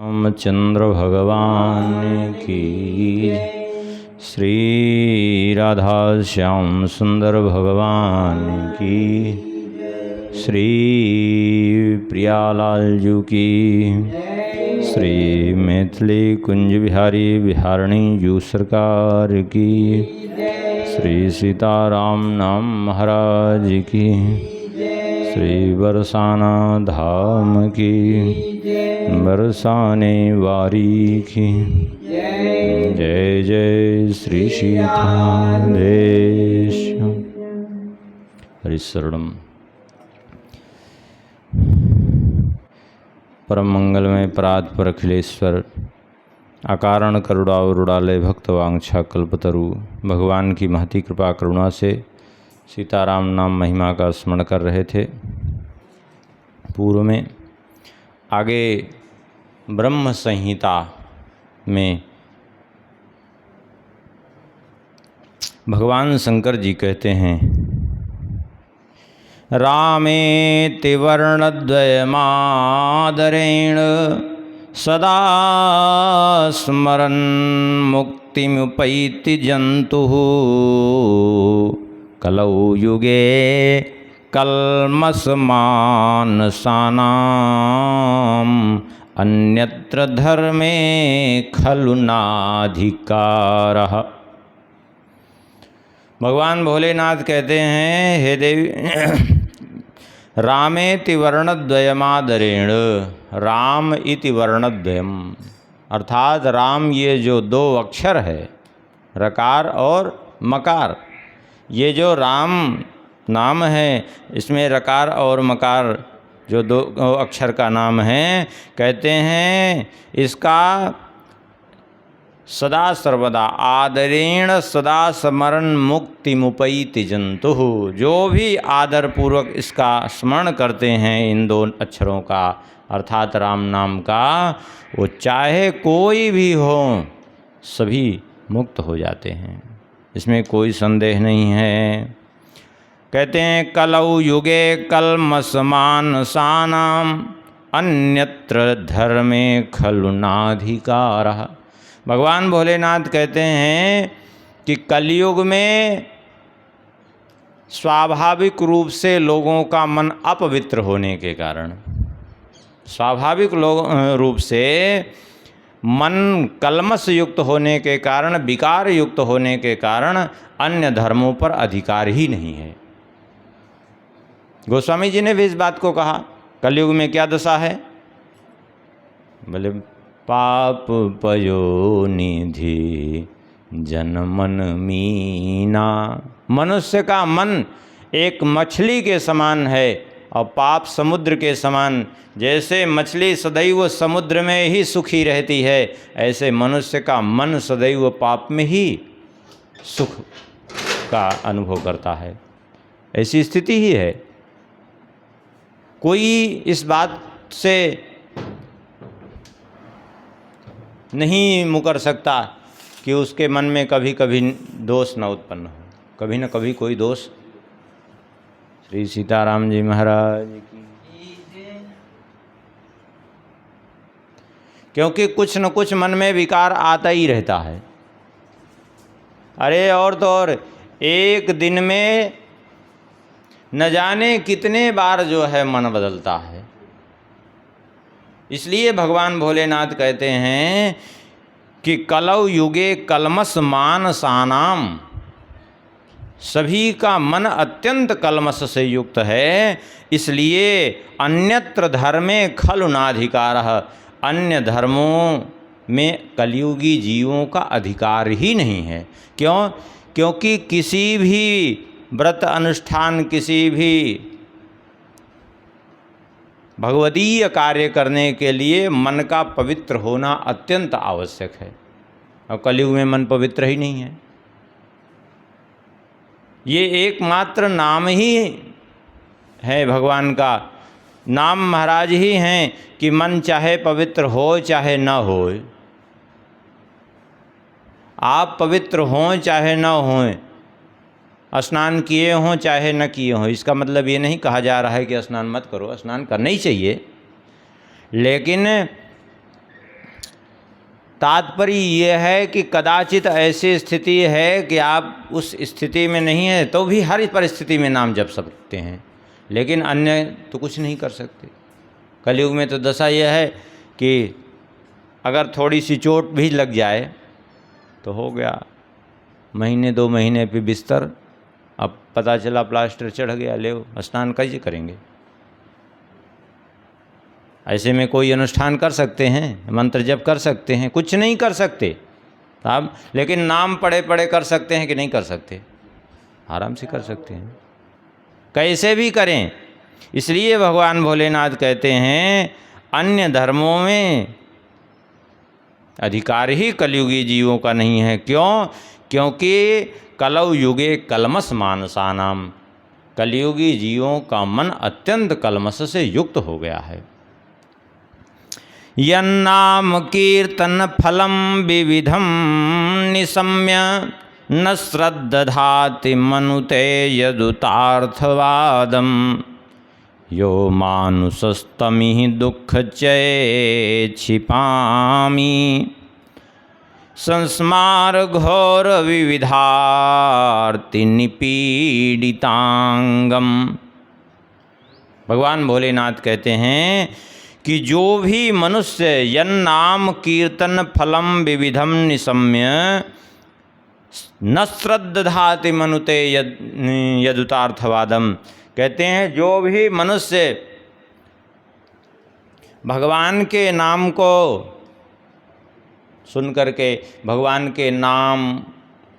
रामचंद्र भगवान की, श्री राधा श्याम सुंदर भगवान की, श्री प्रियालाल जी की, श्री मैथिली कुंज बिहारी बिहारणी जी सरकार की, श्री सीताराम नाम महाराज की, श्री बरसाना धाम की, बरसाने वारी की। जय जय श्री सीता देश। हरिशरणम। परम मंगलमय परात पर अखिलेश्वर, अकारण करुणावरुणालय भक्त वांछा कल्पतरु, भगवान की महती कृपा करुणा से सीताराम नाम महिमा का स्मरण कर रहे थे। पूर्व में आगे ब्रह्म संहिता में भगवान शंकर जी कहते हैं, रामेति वर्णद्वयमादरेण सदा स्मरन् मुक्तिमुपैति जन्तुः कलौ युगे कल्मषमानसानाम् अन्यत्र धर्मे खलु नाधिकारः। भगवान भोलेनाथ कहते हैं, हे देवी, रामेति वर्णद्वयमादरेण, राम इति वर्णद्वयम, अर्थात राम ये जो दो अक्षर है, रकार और मकार, ये जो राम नाम है, इसमें रकार और मकार जो दो अक्षर का नाम है, कहते हैं इसका सदा सर्वदा आदरेण सदा स्मरण मुक्ति मुपैति जंतु, जो भी आदर पूर्वक इसका स्मरण करते हैं इन दो अक्षरों का अर्थात राम नाम का, वो चाहे कोई भी हो सभी मुक्त हो जाते हैं, इसमें कोई संदेह नहीं है। कहते हैं कलौ युगे कल्मषमानसानाम् अन्यत्र धर्मे खलु नाधिकारः। भगवान भोलेनाथ कहते हैं कि कलयुग में स्वाभाविक रूप से लोगों का मन अपवित्र होने के कारण, स्वाभाविक रूप से मन कलमश युक्त होने के कारण, विकार युक्त होने के कारण अन्य धर्मों पर अधिकार ही नहीं है। गोस्वामी जी ने भी इस बात को कहा, कलयुग में क्या दशा है? बोले पाप पयो निधि जन मन मीना। मनुष्य का मन एक मछली के समान है और पाप समुद्र के समान। जैसे मछली सदैव समुद्र में ही सुखी रहती है, ऐसे मनुष्य का मन सदैव पाप में ही सुख का अनुभव करता है। ऐसी स्थिति ही है। कोई इस बात से नहीं मुकर सकता कि उसके मन में कभी कभी दोष न उत्पन्न हो, कभी न कभी कोई दोष। श्री सीताराम जी महाराज की। क्योंकि कुछ न कुछ मन में विकार आता ही रहता है। अरे और तो और एक दिन में न जाने कितने बार जो है मन बदलता है। इसलिए भगवान भोलेनाथ कहते हैं कि कलौ युगे कल्मषमानसानाम, सभी का मन अत्यंत कल्मष से युक्त है, इसलिए अन्यत्र धर्मे खलु नाधिकारः, अन्य धर्मों में कलियुगी जीवों का अधिकार ही नहीं है। क्यों? क्योंकि किसी भी व्रत अनुष्ठान, किसी भी भगवदीय कार्य करने के लिए मन का पवित्र होना अत्यंत आवश्यक है, और कलयुग में मन पवित्र ही नहीं है। ये एकमात्र नाम ही है भगवान का, नाम महाराज ही हैं कि मन चाहे पवित्र हो चाहे न हो, आप पवित्र हों चाहे न हों, स्नान किए हों चाहे न किए हों। इसका मतलब ये नहीं कहा जा रहा है कि स्नान मत करो, स्नान करना ही चाहिए, लेकिन तात्पर्य यह है कि कदाचित ऐसी स्थिति है कि आप उस स्थिति में नहीं हैं तो भी हर परिस्थिति में नाम जप सकते हैं, लेकिन अन्य तो कुछ नहीं कर सकते। कलयुग में तो दशा यह है कि अगर थोड़ी सी चोट भी लग जाए तो हो गया, महीने 2 महीने पे बिस्तर, अब पता चला प्लास्टर चढ़ गया, ले स्नान कैसे करेंगे? ऐसे में कोई अनुष्ठान कर सकते हैं, मंत्र जप कर सकते हैं? कुछ नहीं कर सकते आप, लेकिन नाम पढ़े पढ़े कर सकते हैं कि नहीं कर सकते? आराम से कर सकते हैं, कैसे भी करें। इसलिए भगवान भोलेनाथ कहते हैं अन्य धर्मों में अधिकार ही कलयुगी जीवों का नहीं है। क्यों? क्योंकि कलौ युगे कलमस मानसानाम, कलयुगी जीवों का मन अत्यंत कलमस से युक्त हो गया है। यन्नाम कीर्तन फलम विविधम निशम्य न श्रद्धाति मनुते यदुतार्थवादम यो मानुषस्तमिहि दुःखचये क्षिपामि संस्मार घोर विविधार्ति निपीडितांगम। भगवान भोलेनाथ कहते हैं कि जो भी मनुष्य यन्नाम कीर्तन फलम विविधम निशम्य न श्रद्धाति मनुते यदुतार्थवादम, कहते हैं जो भी मनुष्य भगवान के नाम को सुन करके भगवान के नाम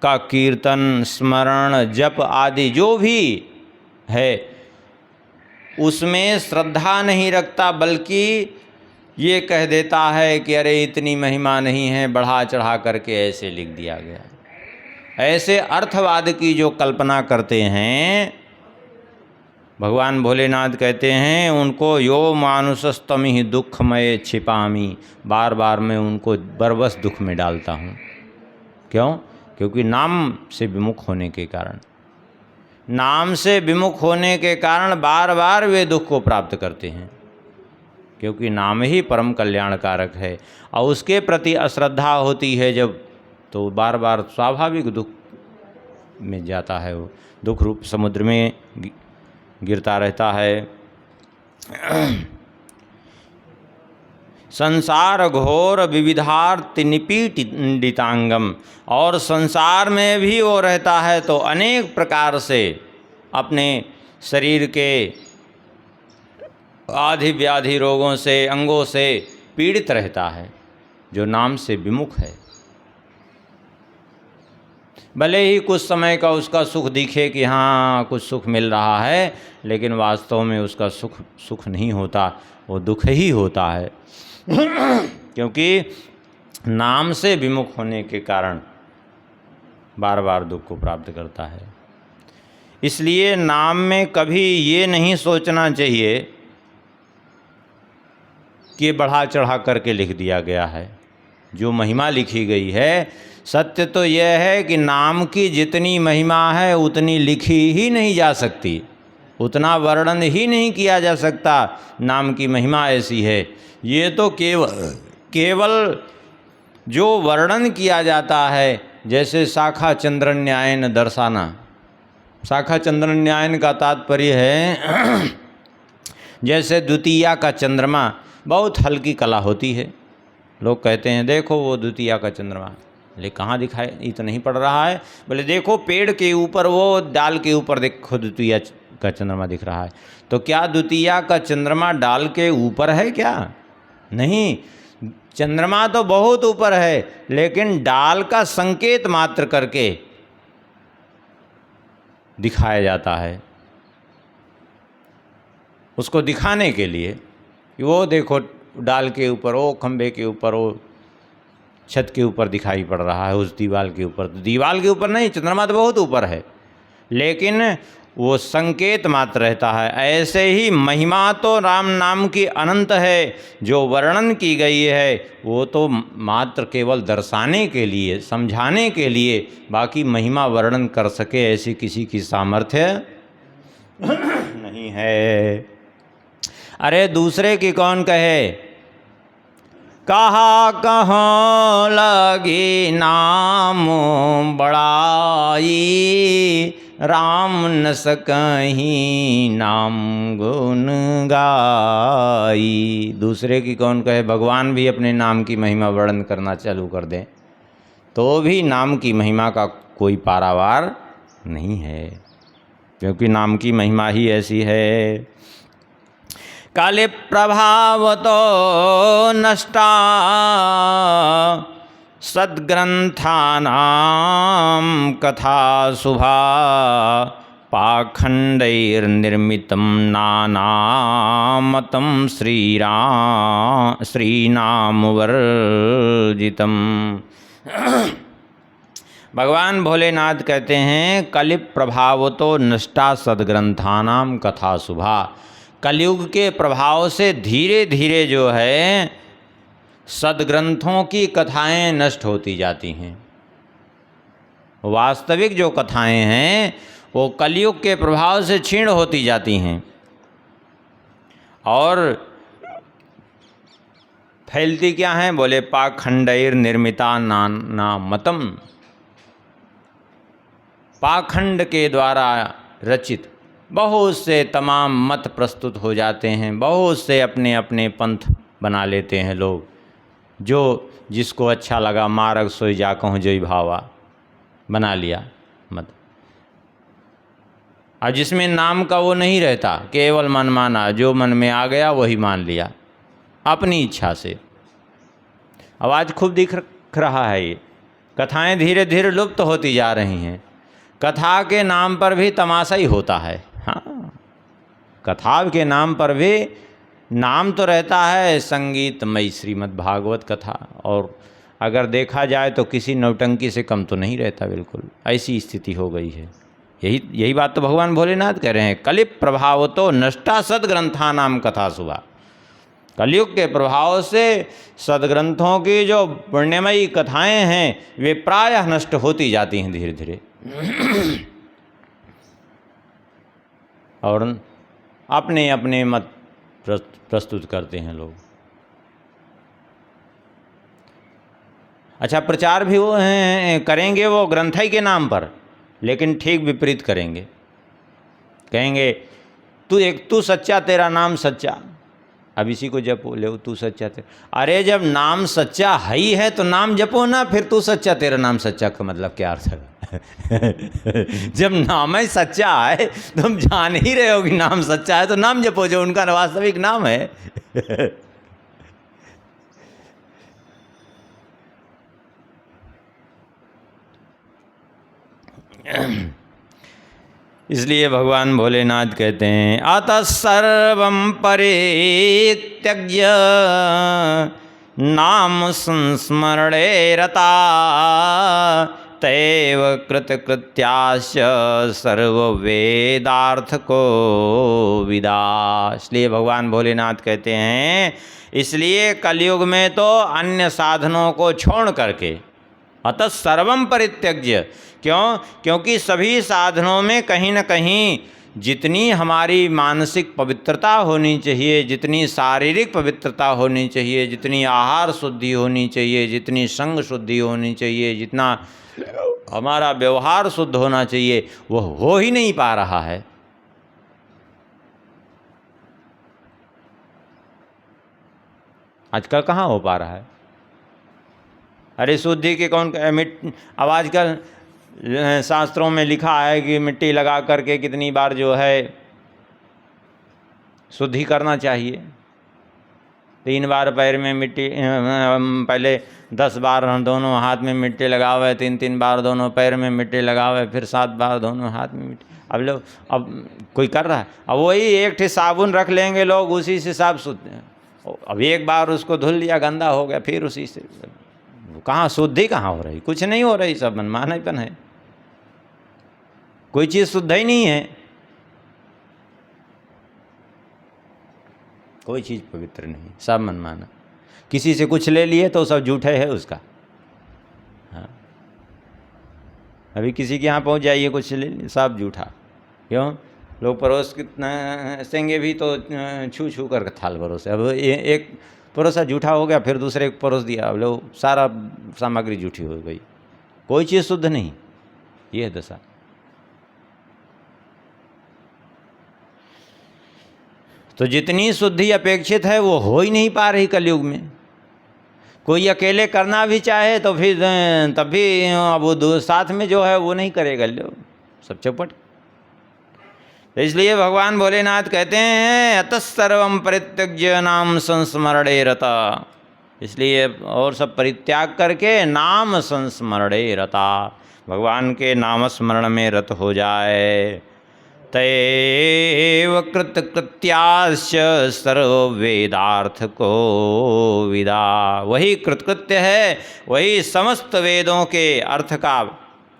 का कीर्तन, स्मरण, जप आदि जो भी है उसमें श्रद्धा नहीं रखता, बल्कि ये कह देता है कि अरे इतनी महिमा नहीं है, बढ़ा चढ़ा करके ऐसे लिख दिया गया, ऐसे अर्थवाद की जो कल्पना करते हैं, भगवान भोलेनाथ कहते हैं उनको यो मानुषस्तमिहि दुःखमय क्षिपामि, बार बार मैं उनको बरबस दुख में डालता हूँ। क्यों? क्योंकि नाम से विमुख होने के कारण, नाम से विमुख होने के कारण बार बार वे दुख को प्राप्त करते हैं, क्योंकि नाम ही परम कल्याणकारक है। और उसके प्रति अश्रद्धा होती है जब, तो बार बार स्वाभाविक दुख में जाता है, वो दुख रूप समुद्र में गिरता रहता है। संसार घोर विविधार्थ निपीडितांगम, और संसार में भी वो रहता है तो अनेक प्रकार से अपने शरीर के आदि व्याधि रोगों से, अंगों से पीड़ित रहता है, जो नाम से विमुख है। भले ही कुछ समय का उसका सुख दिखे कि हाँ कुछ सुख मिल रहा है, लेकिन वास्तव में उसका सुख नहीं होता, वो दुख ही होता है। क्योंकि नाम से विमुख होने के कारण बार बार दुख को प्राप्त करता है। इसलिए नाम में कभी ये नहीं सोचना चाहिए कि बढ़ा चढ़ा करके लिख दिया गया है। जो महिमा लिखी गई है, सत्य तो यह है कि नाम की जितनी महिमा है उतनी लिखी ही नहीं जा सकती, उतना वर्णन ही नहीं किया जा सकता। नाम की महिमा ऐसी है। ये तो केवल जो वर्णन किया जाता है, जैसे शाखा चंद्रन्यायन दर्शाना। शाखा चंद्रन्यायन का तात्पर्य है जैसे द्वितीया का चंद्रमा बहुत हल्की कला होती है। लोग कहते हैं देखो वो द्वितीया का चंद्रमा, ले कहाँ दिखाए, ये तो नहीं पड़ रहा है। बोले देखो पेड़ के ऊपर, वो डाल के ऊपर देखो द्वितीया का चंद्रमा दिख रहा है। तो क्या द्वितीया का चंद्रमा डाल के ऊपर है क्या? नहीं, चंद्रमा तो बहुत ऊपर है, लेकिन डाल का संकेत मात्र करके दिखाया जाता है, उसको दिखाने के लिए कि वो देखो डाल के ऊपर, वो खंभे के ऊपर, वो छत के ऊपर दिखाई पड़ रहा है, उस दीवार के ऊपर। तो दीवार के ऊपर नहीं, चंद्रमा तो बहुत ऊपर है, लेकिन वो संकेत मात्र रहता है। ऐसे ही महिमा तो राम नाम की अनंत है, जो वर्णन की गई है वो तो मात्र केवल दर्शाने के लिए, समझाने के लिए, बाकी महिमा वर्णन कर सके ऐसी किसी की सामर्थ्य नहीं है। अरे दूसरे की कौन कहे, कहा कहाँ लगी नाम बड़ाई, राम न सकहीं नाम गुण गाई। दूसरे की कौन कहे, भगवान भी अपने नाम की महिमा वर्णन करना चालू कर दें तो भी नाम की महिमा का कोई पारावार नहीं है, क्योंकि नाम की महिमा ही ऐसी है। कलि प्रभाव तो नष्टा सद्ग्रंथानां कथा शुभा, पाखंडैर्निर्मितं नानामतं श्रीनामवर्जितं। भगवान भोलेनाथ कहते हैं, कलि प्रभावतो नष्टा सद्ग्रंथानाम कथा शुभा। कलयुग के प्रभाव से धीरे धीरे जो है सद्ग्रंथों की कथाएं नष्ट होती जाती हैं। वास्तविक जो कथाएं हैं वो कलयुग के प्रभाव से क्षीण होती जाती हैं और फैलती क्या हैं? बोले पाखंडैर निर्मिता नाना मतम। पाखंड के द्वारा रचित बहुत से तमाम मत प्रस्तुत हो जाते हैं, बहुत से अपने अपने पंथ बना लेते हैं लोग, जो जिसको अच्छा लगा मार्ग सोई जा कहूँ जोई भावा बना लिया मत। और जिसमें नाम का वो नहीं रहता, केवल मन माना, जो मन में आ गया वही मान लिया अपनी इच्छा से। अब आज खूब दिख रहा है ये कथाएं धीरे धीरे लुप्त होती जा रही हैं। कथा के नाम पर भी तमाशा ही होता है। हाँ, कथा के नाम पर भी नाम तो रहता है संगीतमयी श्रीमद् भागवत कथा, और अगर देखा जाए तो किसी नौटंकी से कम तो नहीं रहता। बिल्कुल ऐसी स्थिति हो गई है। यही बात तो भगवान भोलेनाथ कह रहे हैं, कलि प्रभाव तो नष्टा सद्ग्रंथानाम कथा शुभा। कलयुग के प्रभाव से सद्ग्रंथों की जो पुण्यमयी कथाएं हैं वे प्रायः नष्ट होती जाती हैं धीरे धीरे, और अपने अपने मत प्रस्तुत करते हैं लोग। अच्छा, प्रचार भी वो करेंगे वो ग्रंथई के नाम पर, लेकिन ठीक विपरीत करेंगे। कहेंगे तू सच्चा, तेरा नाम सच्चा, अब इसी को जपो, ले तू सच्चा तेरा। अरे जब नाम सच्चा ही है तो नाम जपो ना, फिर तू सच्चा तेरा नाम सच्चा का मतलब क्या अर्थ है? जब नाम ही सच्चा है, तुम जान ही रहे हो कि नाम सच्चा है, तो नाम जपो जो उनका वास्तविक नाम है। इसलिए भगवान भोलेनाथ कहते हैं, अतः सर्वं परित्यज्य नाम संस्मरणे रता, तैव कृतकृत्यास्य सर्ववेदार्थ को विदा। इसलिए भगवान भोलेनाथ कहते हैं, इसलिए कलयुग में तो अन्य साधनों को छोड़ करके, अतः सर्वं परित्यज्य, क्यों? क्योंकि सभी साधनों में कहीं न कहीं जितनी हमारी मानसिक पवित्रता होनी चाहिए, जितनी शारीरिक पवित्रता होनी चाहिए, जितनी आहार शुद्धि होनी चाहिए, जितनी संग शुद्धि होनी चाहिए, जितना हमारा व्यवहार शुद्ध होना चाहिए, वह हो ही नहीं पा रहा है। आजकल कहाँ हो पा रहा है? अरे शुद्धि के कौन अब आजकल शास्त्रों में लिखा है कि मिट्टी लगा करके कितनी बार जो है शुद्धि करना चाहिए। 3 बार पैर में मिट्टी, पहले 10 बार दोनों हाथ में मिट्टी लगावे, 3 बार दोनों पैर में मिट्टी लगावे, फिर 7 बार दोनों हाथ में मिट्टी। अब कोई कर रहा है? अब वही एक ठे साबुन रख लेंगे लोग, उसी से साफ शुद्ध। अब एक बार उसको धुल लिया, गंदा हो गया, फिर उसी से कहाँ शुद्धि कहाँ हो रही? कुछ नहीं हो रही, सब मनमानापन है। कोई चीज़ शुद्ध ही नहीं है, कोई चीज़ पवित्र नहीं, सब मनमाना। किसी से कुछ ले लिए तो सब झूठे है उसका। हाँ, अभी किसी के यहाँ पहुँच जाइए, कुछ ले लिए, सब झूठा। क्यों? लोग परोस कितना सेंगे भी तो छू छू कर थाल परोसे। अब एक परोसा जूठा हो गया, फिर दूसरे को परोस दिया, लो सारा सामग्री जूठी हो गई, कोई चीज़ शुद्ध नहीं। ये है दशा। तो जितनी शुद्धि अपेक्षित है वो हो ही नहीं पा रही कलयुग में। कोई अकेले करना भी चाहे तो फिर तब भी वो साथ में जो है वो नहीं करेगा, लो सब चौपट। तो इसलिए भगवान भोलेनाथ कहते हैं अतः सर्वम परित्यज्य नाम संस्मरणे रता, इसलिए और सब परित्याग करके नाम संस्मरणे रता, भगवान के नाम स्मरण में रत हो जाए। तैव कृतकृत्याश्च सर्व वेदार्थ को विदा, वही कृतकृत्य है, वही समस्त वेदों के अर्थ का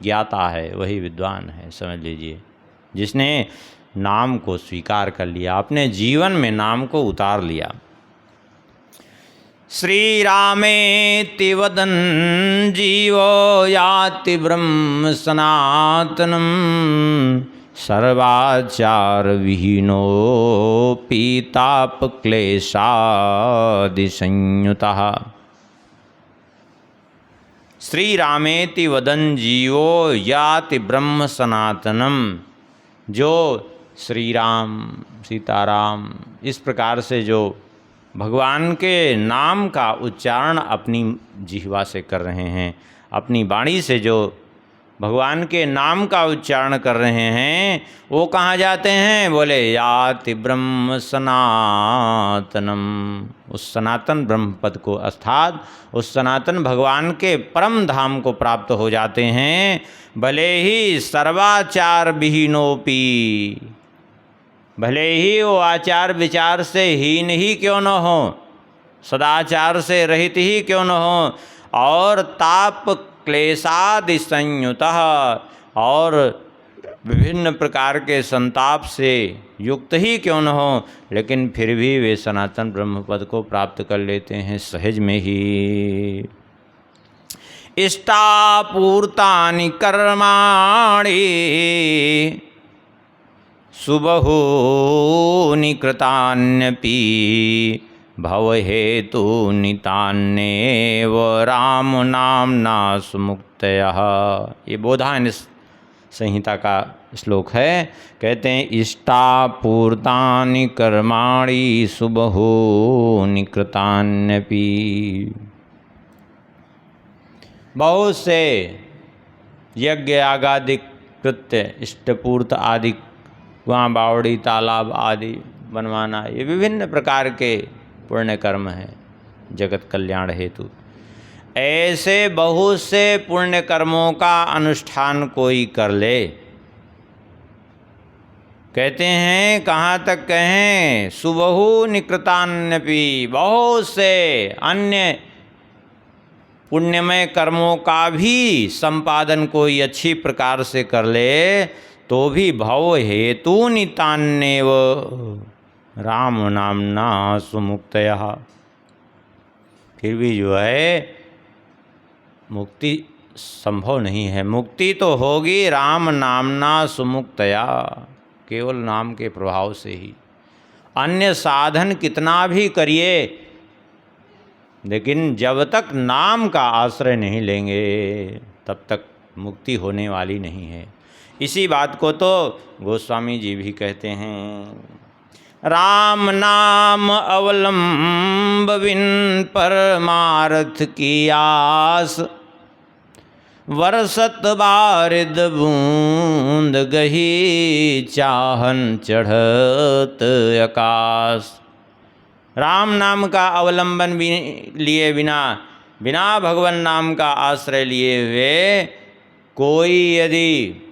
ज्ञाता है, वही विद्वान है, समझ लीजिए। जिसने नाम को स्वीकार कर लिया, अपने जीवन में नाम को उतार लिया। श्री रामेति वदन् जीवो याति ब्रह्म सनातनम्, सर्वाचार विहीनो पीताप क्लेशादि संयुतः। श्री रामेति वदन् जीवो याति ब्रह्म सनातनम, जो श्री राम सीताराम इस प्रकार से जो भगवान के नाम का उच्चारण अपनी जिह्वा से कर रहे हैं, अपनी वाणी से जो भगवान के नाम का उच्चारण कर रहे हैं, वो कहाँ जाते हैं? बोले याति ब्रह्म सनातनम, उस सनातन ब्रह्म पद को अर्थात उस सनातन भगवान के परम धाम को प्राप्त हो जाते हैं। भले ही सर्वाचार विहीनोपि, भले ही वो आचार विचार से हीन ही क्यों न हो, सदाचार से रहित ही क्यों न हो, और ताप क्लेशादि संयुतः, और विभिन्न प्रकार के संताप से युक्त ही क्यों न हो, लेकिन फिर भी वे सनातन ब्रह्म पद को प्राप्त कर लेते हैं सहज में ही। इष्टापूर्तानि कर्माणि सुबहूनि कृतान्यपि, भवहेतूनि तान्येव राम नाम्ना सुमुक्तयः। ये बोधायन संहिता का श्लोक है। कहते हैं इष्टापूर्तानि कर्माणि सुबहूनि कृतान्यपि, बहुत से यज्ञ आगादि कृत्य, इष्टपूर्त आदि, कुआं बावड़ी तालाब आदि बनवाना, ये विभिन्न प्रकार के पुण्य कर्म हैं जगत कल्याण हेतु। ऐसे बहुत से पुण्य कर्मों का अनुष्ठान कोई कर ले, कहते हैं कहाँ तक कहें, सुबहु निकृतान्यपि, बहुत से अन्य पुण्यमय कर्मों का भी संपादन कोई अच्छी प्रकार से कर ले, तो भी भव हेतु नितान्येव राम नामना सुमुक्तयः, फिर भी जो है मुक्ति संभव नहीं है। मुक्ति तो होगी राम नामना सुमुक्तया, केवल नाम के प्रभाव से ही। अन्य साधन कितना भी करिए, लेकिन जब तक नाम का आश्रय नहीं लेंगे तब तक मुक्ति होने वाली नहीं है। इसी बात को तो गोस्वामी जी भी कहते हैं, राम नाम अवलंब बिन परमार्थ की आस, वर्षत बारिद बूंद गही चाहन चढ़त आकाश। राम नाम का अवलंबन लिए बिना, बिना भगवान नाम का आश्रय लिए हुए कोई यदि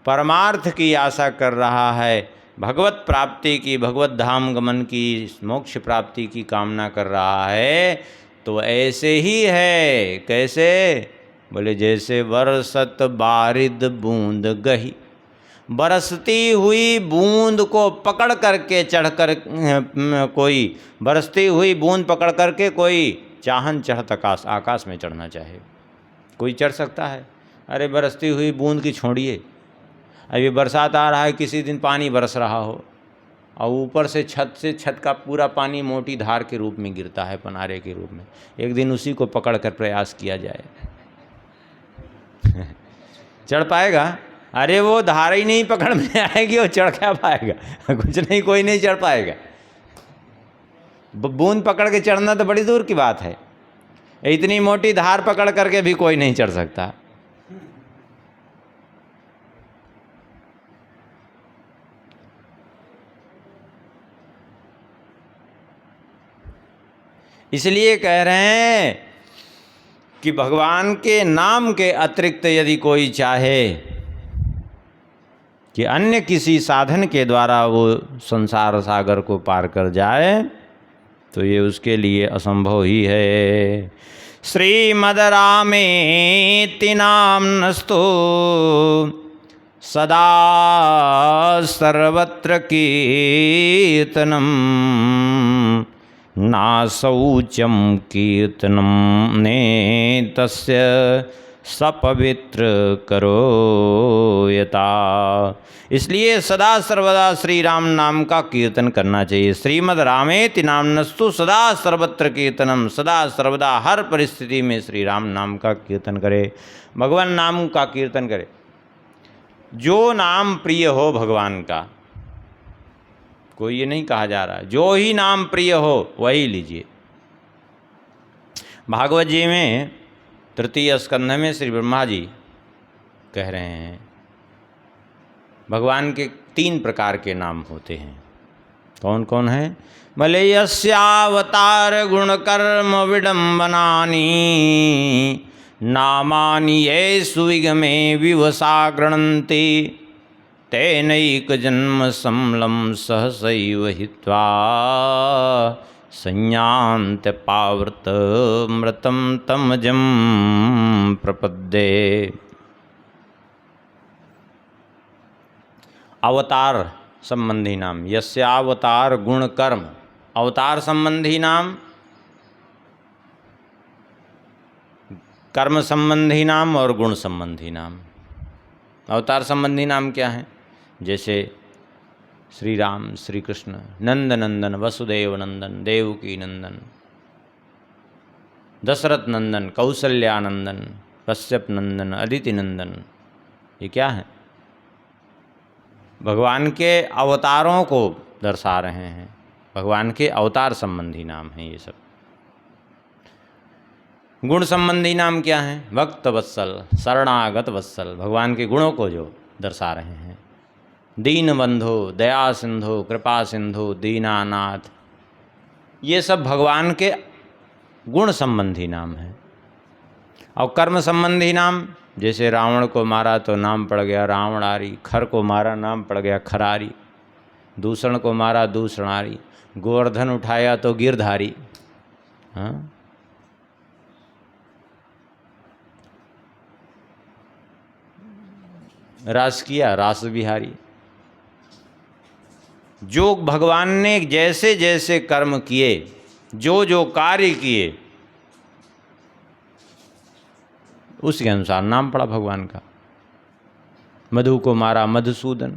परमार्थ की आशा कर रहा है, भगवत प्राप्ति की, भगवत धाम गमन की, मोक्ष प्राप्ति की कामना कर रहा है, तो ऐसे ही है। कैसे? बोले जैसे बरसत बारिद बूंद गही, बरसती हुई बूंद को पकड़ करके चढ़कर कोई, बरसती हुई बूंद पकड़ करके कोई चाहन चढ़त आकाश में चढ़ना चाहे, कोई चढ़ सकता है? अरे बरसती हुई बूंद की छोड़िए, अभी बरसात आ रहा है, किसी दिन पानी बरस रहा हो, और ऊपर से छत का पूरा पानी मोटी धार के रूप में गिरता है, पनारे के रूप में। एक दिन उसी को पकड़ कर प्रयास किया जाए। चढ़ पाएगा? अरे वो धार ही नहीं पकड़ में आएगी, वो चढ़ क्या पाएगा? कुछ नहीं, कोई नहीं चढ़ पाएगा। बूंद पकड़ के चढ़ना तो बड़ी दूर की बात है, इतनी मोटी धार पकड़ करके भी कोई नहीं चढ़ सकता। इसलिए कह रहे हैं कि भगवान के नाम के अतिरिक्त यदि कोई चाहे कि अन्य किसी साधन के द्वारा वो संसार सागर को पार कर जाए, तो ये उसके लिए असंभव ही है। श्रीमद् रामेति नाम्नस्तु सदा सर्वत्र कीर्तनम् नाशौचं कीर्तनं नेतस्य सपवित्र करो यता। इसलिए सदा सर्वदा श्री राम नाम का कीर्तन करना चाहिए। श्रीमद् रामेति नाम्नस्तु सदा सर्वत्र कीर्तनम, सदा सर्वदा हर परिस्थिति में श्री राम नाम का कीर्तन करे, भगवान नाम का कीर्तन करे। जो नाम प्रिय हो भगवान का, कोई ये नहीं कहा जा रहा, जो ही नाम प्रिय हो वही लीजिए। भागवत जी में तृतीय स्कंध में श्री ब्रह्मा जी कह रहे हैं भगवान के 3 प्रकार के नाम होते हैं। कौन कौन है? भले यस्यावतार गुण कर्म विडम्बनानि नामानि ये सुविगमे विवसा गृणन्ति तेनैक जन्म समलं सहसैव हित्वा संयान्त पावृत मृतं तमजं प्रपद्ये। अवतार संबंधी नाम, यस्यावतार गुण कर्म, अवतार संबंधी नाम, कर्म संबंधी नाम और गुण संबंधी नाम। अवतार संबंधी नाम क्या है? जैसे श्री राम, श्री कृष्ण, नंद नंदन, वसुदेव नंदन, देवकी नंदन, दशरथ नंदन, कौसल्यानंदन, कश्यप नंदन, अदिति नंदन। ये क्या है? भगवान के अवतारों को दर्शा रहे हैं, भगवान के अवतार संबंधी नाम हैं ये सब। गुण संबंधी नाम क्या है? भक्त वत्सल, शरणागत वत्सल, भगवान के गुणों को जो दर्शा रहे हैं। दीन बंधु, दया सिंधु, कृपा सिंधु, दीनानाथ, ये सब भगवान के गुण संबंधी नाम हैं। और कर्म संबंधी नाम, जैसे रावण को मारा तो नाम पड़ गया रावणारी, खर को मारा नाम पड़ गया खरारी, दूषण को मारा दूषणारी, गोवर्धन उठाया तो गिरधारी। हाँ, रास किया रास बिहारी। जो भगवान ने जैसे जैसे कर्म किए, जो जो कार्य किए, उसके अनुसार नाम पड़ा भगवान का। मधु को मारा मधुसूदन,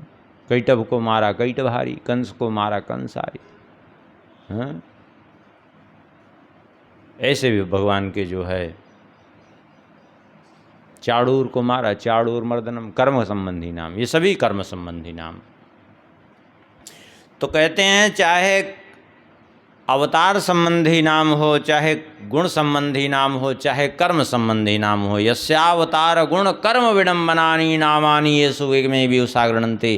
कैटभ को मारा कैटभारी, कंस को मारा कंसारी। हाँ, ऐसे भी भगवान के जो है, चाड़ूर को मारा चाड़ूर मर्दनम, कर्म संबंधी नाम। ये सभी कर्म संबंधी नाम। तो कहते हैं चाहे अवतार संबंधी नाम हो, चाहे गुण संबंधी नाम हो, चाहे कर्म संबंधी नाम हो, यस्यावतार गुण कर्म विडम्बनानि नामानि येषु विगमे विवसा गृह्णन्ति।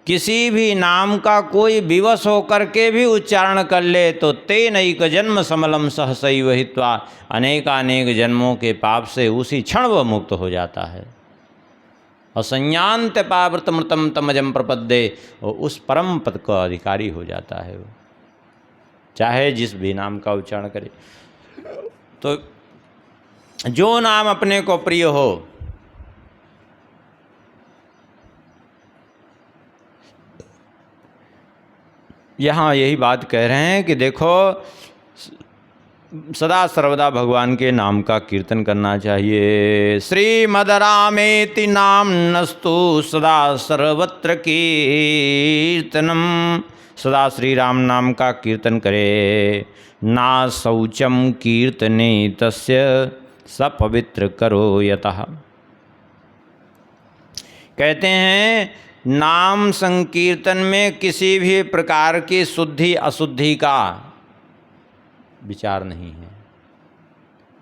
किसी भी नाम का कोई विवश होकर के भी उच्चारण कर ले तो तेनैक जन्म समलम सहसैव हित्वा, अनेकानेक जन्मों के पाप से उसी क्षण वह मुक्त हो जाता है। असंयान्त पावृत मृतम तमजम प्रपद्ये, और उस परम पद का अधिकारी हो जाता है वो, चाहे जिस भी नाम का उच्चारण करे। तो जो नाम अपने को प्रिय हो, यहाँ यही बात कह रहे हैं कि देखो सदा सर्वदा भगवान के नाम का कीर्तन करना चाहिए। श्रीमद् रामेति नाम्नस्तु सदा सर्वत्र कीर्तनम सदा श्री राम नाम का कीर्तन करे। ना शौचम कीर्तने तस्य स पवित्र करो यतः। कहते हैं नाम संकीर्तन में किसी भी प्रकार की शुद्धि अशुद्धि का विचार नहीं है।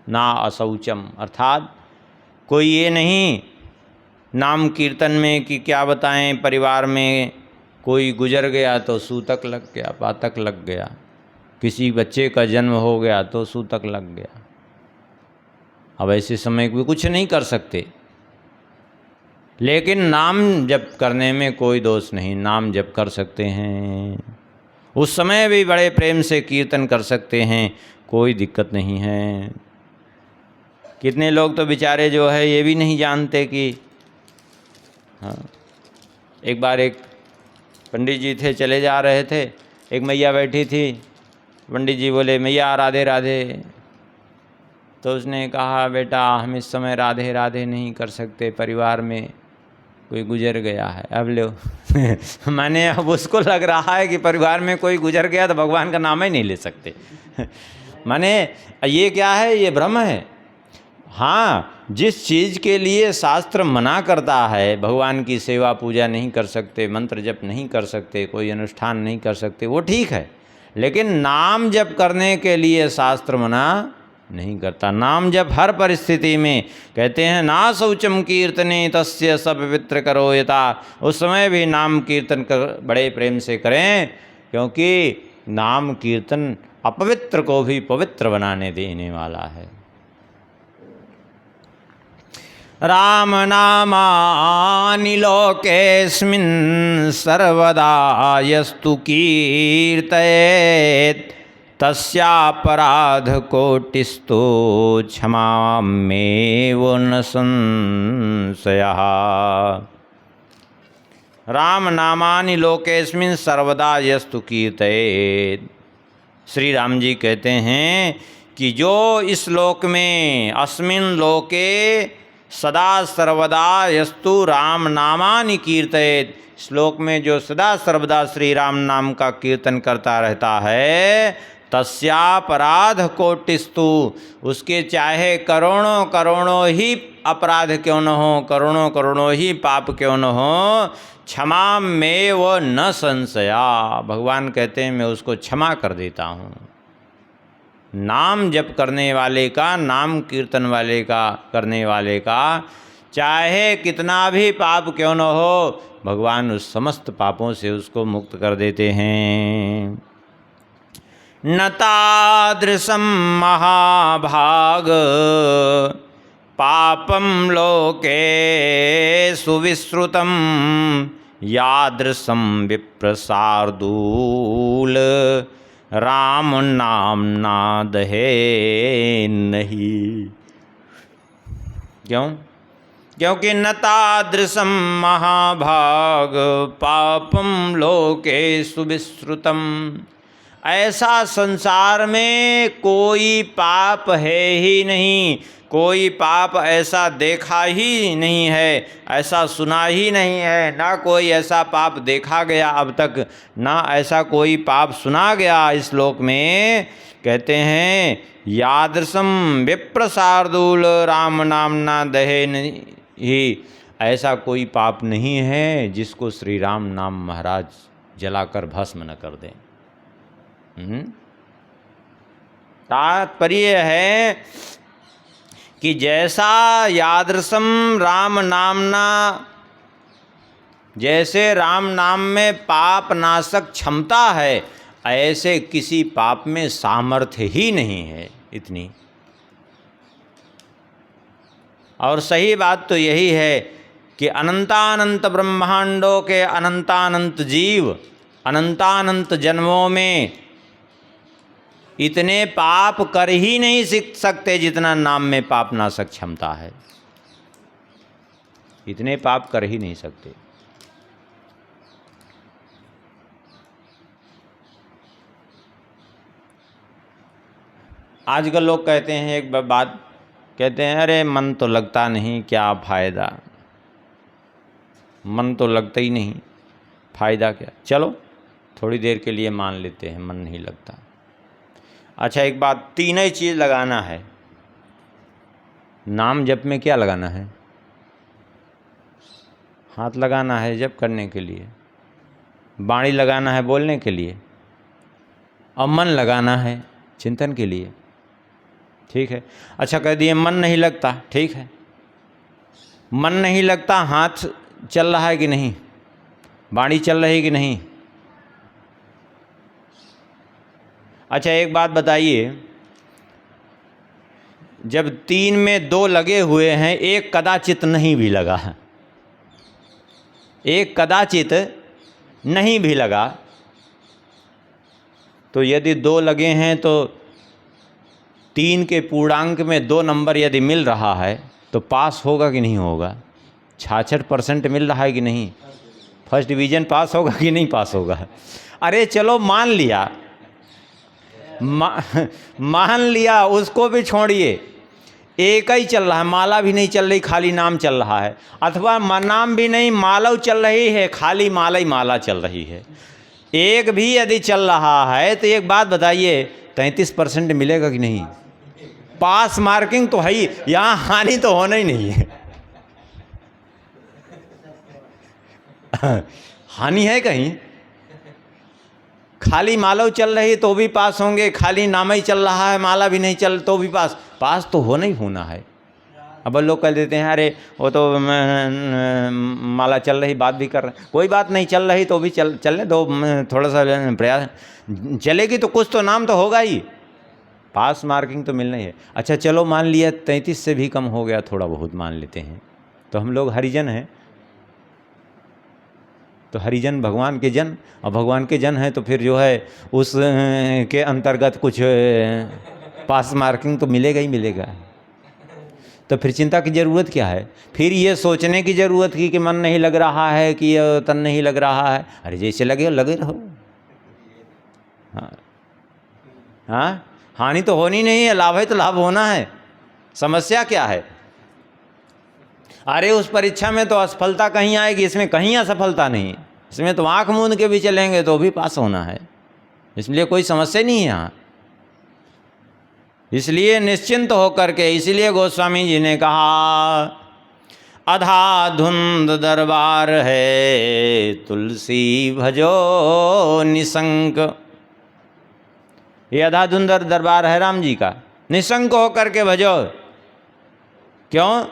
ना अशौचम अर्थात कोई ये नहीं नाम कीर्तन में कि क्या बताएं, परिवार में कोई गुजर गया तो सूतक लग गया, पातक लग गया, किसी बच्चे का जन्म हो गया तो सूतक लग गया। अब ऐसे समय कोई कुछ नहीं कर सकते, लेकिन नाम जप करने में कोई दोष नहीं, नाम जप कर सकते हैं। उस समय भी बड़े प्रेम से कीर्तन कर सकते हैं, कोई दिक्कत नहीं है। कितने लोग तो बेचारे जो है ये भी नहीं जानते कि हाँ। एक बार एक पंडित जी थे, चले जा रहे थे, एक मैया बैठी थी, पंडित जी बोले मैया राधे राधे। तो उसने कहा बेटा हम इस समय राधे राधे नहीं कर सकते, परिवार में कोई गुजर गया है। अब लो मैंने अब उसको लग रहा है कि परिवार में कोई गुजर गया तो भगवान का नाम ही नहीं ले सकते। माने ये क्या है, ये भ्रम है। हाँ, जिस चीज़ के लिए शास्त्र मना करता है, भगवान की सेवा पूजा नहीं कर सकते, मंत्र जप नहीं कर सकते, कोई अनुष्ठान नहीं कर सकते, वो ठीक है, लेकिन नाम जप करने के लिए शास्त्र मना नहीं करता। नाम जप हर परिस्थिति में, कहते हैं ना शौचम कीर्तने तस्य स पवित्र करो यथा, उस समय भी नाम कीर्तन कर बड़े प्रेम से करें, क्योंकि नाम कीर्तन अपवित्र को भी पवित्र बनाने देने वाला है। राम नामानि लोकेऽस्मिन् सर्वदा यस्तु कीर्तयेत् तस्यापराध कोटिस्तो क्षमामेव न संशयः। राम नामानि लोकेऽस्मिन् सर्वदा यस्तु कीर्तयेत्। श्री राम जी कहते हैं कि जो इस लोक में, अस्मिन् लोके सदा सर्वदा यस्तु राम नामानि कीर्तयेत्, श्लोक में जो सदा सर्वदा श्री राम नाम का कीर्तन करता रहता है, तस्यापराध कोटिस्तु, उसके चाहे करोड़ों करोड़ों ही अपराध क्यों न हो, करोड़ों करोड़ों ही पाप क्यों न हो, क्षमा में वो न संशया, भगवान कहते हैं मैं उसको क्षमा कर देता हूँ। नाम जप करने वाले का, नाम कीर्तन वाले का, करने वाले का चाहे कितना भी पाप क्यों न हो, भगवान उस समस्त पापों से उसको मुक्त कर देते हैं। न तादृशं महाभाग पापं लोके सुविश्रुतं यादृशं विप्रसार्दूल राम नामना दहे नहीं। क्यों? क्योंकि न तादृशं महाभाग पापम लोके सुविश्रुतम, ऐसा संसार में कोई पाप है ही नहीं, कोई पाप ऐसा देखा ही नहीं है, ऐसा सुना ही नहीं है, ना कोई ऐसा पाप देखा गया अब तक, ना ऐसा कोई पाप सुना गया इस लोक में। कहते हैं यादृशम विप्रसार्दूल राम नामना दहे ही, ऐसा कोई पाप नहीं है जिसको श्री राम नाम महाराज जलाकर भस्म न कर दें। तात्पर्य है कि जैसा यादृशम राम नामना, जैसे राम नाम में पाप नाशक क्षमता है, ऐसे किसी पाप में सामर्थ्य ही नहीं है इतनी। और सही बात तो यही है कि अनंतानंत ब्रह्मांडों के अनंतानंत जीव अनंतानंत जन्मों में इतने पाप कर ही नहीं सीख सकते जितना नाम में पाप नाशक क्षमता है, इतने पाप कर ही नहीं सकते। आजकल लोग कहते हैं एक बात, कहते हैं अरे मन तो लगता नहीं, क्या फ़ायदा, मन तो लगता ही नहीं, फ़ायदा क्या। चलो थोड़ी देर के लिए मान लेते हैं, मन नहीं लगता। अच्छा एक बात, तीन ही चीज़ लगाना है नाम जप में। क्या लगाना है? हाथ लगाना है जप करने के लिए, बाणी लगाना है बोलने के लिए, और मन लगाना है चिंतन के लिए। ठीक है। अच्छा कह दिए मन नहीं लगता, ठीक है, मन नहीं लगता, हाथ चल रहा है कि नहीं, बाणी चल रही कि नहीं? अच्छा एक बात बताइए, जब तीन में दो लगे हुए हैं, एक कदाचित नहीं भी लगा है, एक कदाचित नहीं भी लगा, तो यदि दो लगे हैं तो तीन के पूर्णांक में 2 नंबर यदि मिल रहा है तो पास होगा कि नहीं होगा? 66% मिल रहा है कि नहीं? फर्स्ट डिवीज़न पास होगा कि नहीं पास होगा? अरे चलो मान लिया, मान लिया, उसको भी छोड़िए, एक ही चल रहा है, माला भी नहीं चल रही, खाली नाम चल रहा है, अथवा नाम भी नहीं, माला चल रही है, खाली माला ही माला चल रही है, एक भी यदि चल रहा है तो एक बात बताइए 33% मिलेगा कि नहीं? पास मार्किंग तो है ही, यहाँ हानि तो होना ही नहीं है। हानि है कहीं? खाली माला चल रही तो भी पास होंगे, खाली नाम ही चल रहा है, माला भी नहीं चल तो भी पास तो होना ही होना है। अब लोग कह देते हैं अरे वो तो माला चल रही, बात भी कर रहे हैं, कोई बात नहीं, चल रही तो भी चलने दो, थोड़ा सा प्रयास चलेगी तो कुछ तो नाम तो होगा ही, पास मार्किंग तो मिलना ही है। अच्छा चलो मान लिया 33 से भी कम हो गया, थोड़ा बहुत मान लेते हैं, तो हम लोग हरिजन हैं, तो हरिजन भगवान के जन, और भगवान के जन हैं तो फिर जो है उस के अंतर्गत कुछ पास मार्किंग तो मिलेगा ही मिलेगा। तो फिर चिंता की ज़रूरत क्या है? फिर ये सोचने की ज़रूरत कि मन नहीं लग रहा है, कि तन नहीं लग रहा है, अरे जैसे लगे रहो। हाँ हाँ, हानि तो होनी नहीं है, लाभ है तो लाभ होना है, समस्या क्या है? अरे उस परीक्षा में तो असफलता कहीं आएगी, इसमें कहीं असफलता नहीं, इसमें तो आँख मूंद के भी चलेंगे तो भी पास होना है, इसलिए कोई समस्या नहीं है यहाँ। इसलिए निश्चिंत होकर के, इसलिए गोस्वामी जी ने कहा अधा धुंध दरबार है, तुलसी भजो निशंक। ये अधा धुंध दरबार है राम जी का, निशंक होकर के भजो। क्यों?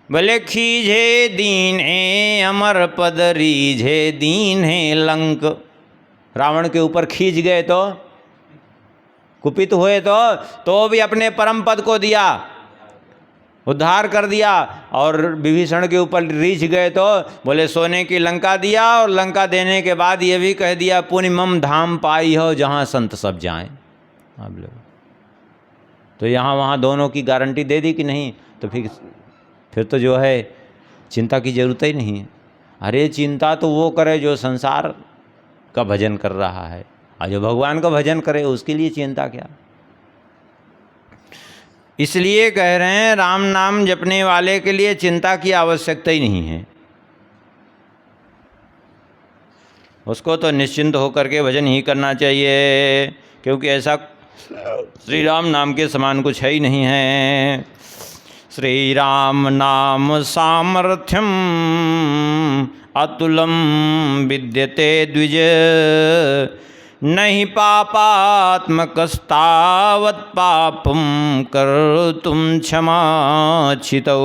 भले खीझे दीन है अमर पद रीझे दीन है लंक। रावण के ऊपर खींच गए तो कुपित हुए तो भी अपने परम पद को दिया, उद्धार कर दिया, और विभीषण के ऊपर रीझ गए तो बोले सोने की लंका दिया, और लंका देने के बाद ये भी कह दिया पुण्यमम धाम पाई हो जहाँ संत सब जाएं। आप लोग तो यहाँ वहाँ दोनों की गारंटी दे दी कि नहीं, तो फिर तो जो है चिंता की ज़रूरत ही नहीं है। अरे चिंता तो वो करे जो संसार का भजन कर रहा है, और जो भगवान का भजन करे उसके लिए चिंता क्या। इसलिए कह रहे हैं राम नाम जपने वाले के लिए चिंता की आवश्यकता ही नहीं है, उसको तो निश्चिंत होकर के भजन ही करना चाहिए, क्योंकि ऐसा श्री राम नाम के समान कुछ है ही नहीं है। श्री राम नाम सामर्थ्यम अतुलम विद्यते द्विज, नहीं पापात्मकस्तावत् पापम कर्तुं क्षमाचितो।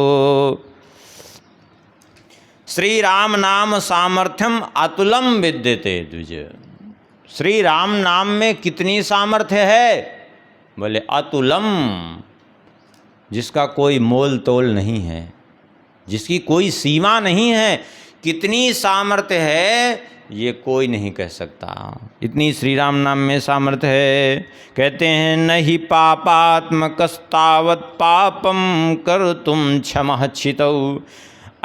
श्री राम नाम सामर्थ्यम अतुलम विद्यते द्विज। श्री राम नाम में कितनी सामर्थ्य है? बोले अतुलम, जिसका कोई मोल तोल नहीं है, जिसकी कोई सीमा नहीं है। कितनी सामर्थ्य है ये कोई नहीं कह सकता, इतनी श्री राम नाम में सामर्थ्य है। कहते हैं नहीं पापात्मकस्तावत् पापम कर्तुं क्षमचितौ।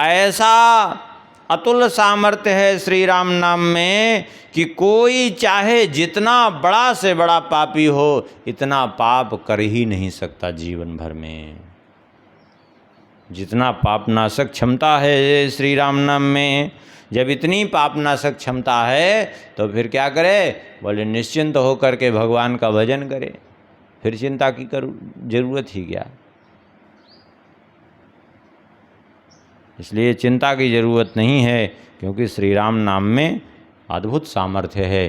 ऐसा अतुल सामर्थ्य है श्री राम नाम में कि कोई चाहे जितना बड़ा से बड़ा पापी हो, इतना पाप कर ही नहीं सकता जीवन भर में। जितना पापनाशक क्षमता है श्री राम नाम में, जब इतनी पापनाशक क्षमता है तो फिर क्या करे? बोले निश्चिंत होकर के भगवान का भजन करे, फिर चिंता की जरूरत ही क्या। इसलिए चिंता की जरूरत नहीं है, क्योंकि श्री राम नाम में अद्भुत सामर्थ्य है।